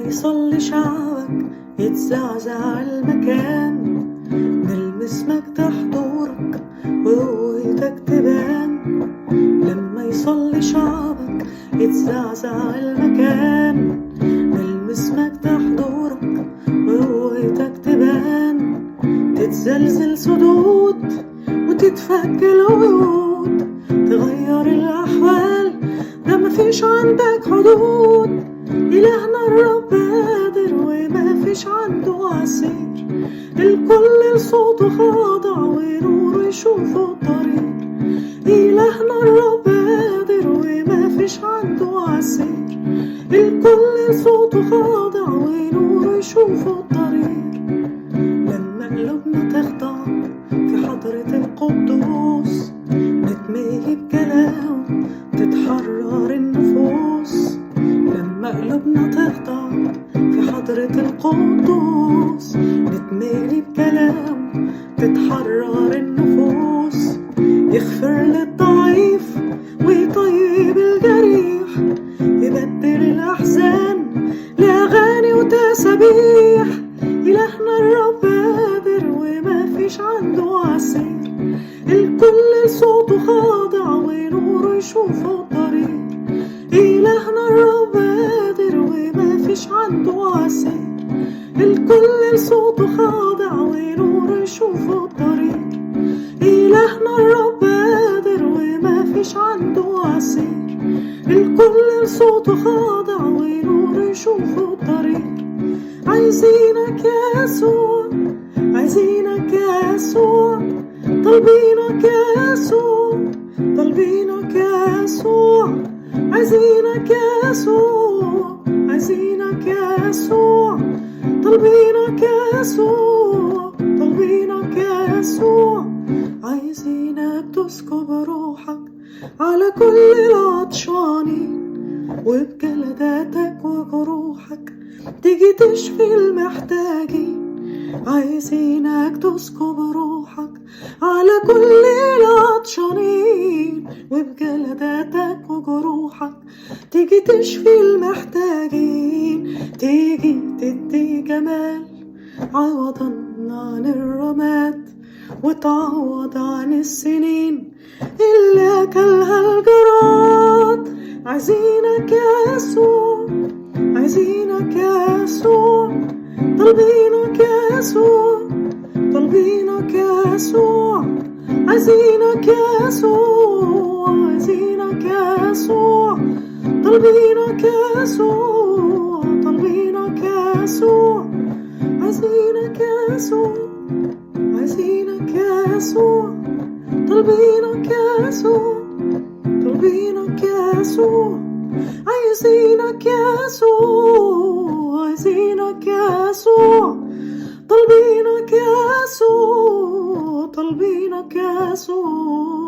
يصلي شعبك يتزعزع المكان، نلمس مجد حضورك وقوتك تبان. لما يصلي شعبك يتزعزع المكان، نلمس مجد حضورك وقوتك تبان. تتزلزل صدود وتتفك العيود، تغير الأحوال ده مفيش عندك حدود. إلهنا الرب قادر ومفيش عنده عسير، الكل لصوته خاضع ونوره يشوفه الطريق. إلهنا الرب قادر ومفيش عنده عسير، الكل لصوته خاضع ونوره يشوفه الطريق. لما قلوبنا تخضع في حضرة القدوس، نتملي بكلام تتحرر النفوس. لما قلوبنا تخضع في حضرة القدوس، نتملي بكلام تتحرر النفوس. يغفر للضعيف ويطيب الجريح، يبدل الأحزان لأغاني وتسابيح. إلهنا الرب قادر ومفيش عنده عسير، الكل صوته خاضع ونوره يشوفه الطريق. إلهنا الرب قادر ومفيش عنده عسير، الكل صوته خاضع ونوره يشوفه الطريق. إلهنا الرب قادر ومفيش عنده عسير، الكل صوته خاضع ونوره يشوفه الطريق. عايزينك يا يسوع، عايزينك يا يسوع، طالبينك يا يسوع، طالبينك يا يسوع. عايزينك يا يسوع، عايزينك يا يسوع، طالبينك يا يسوع، طالبينك يا يسوع. عايزينك تسكب روحك على كل العطشانين، وبجلداتك وجروحك تيجي تشفي المحتاجين. عايزينك تسكب روحك على كل العطشانين، وبجلداتك وجروحك تيجي تشفي المحتاجين. تيجي تدي جمال عوضا عن الرماد، وتعوض عن السنين اللي أكلها الجراد. عايزينك يا يسوع، عايزينك يا يسوع، طالبينك يا يسوع، طالبينك يا يسوع. عايزينك يا يسوع، عايزينك يا يسوع، طالبينك يا يسوع، طالبينك يا يسوع. عايزينك يا يسوع، عايزينك يا يسوع، طالبينك يا يسوع، طالبينك يا يسوع. عايزينك يا يسوع، عايزينك يا يسوع، طالبينك يا يسوع، طالبينك يا يسوع.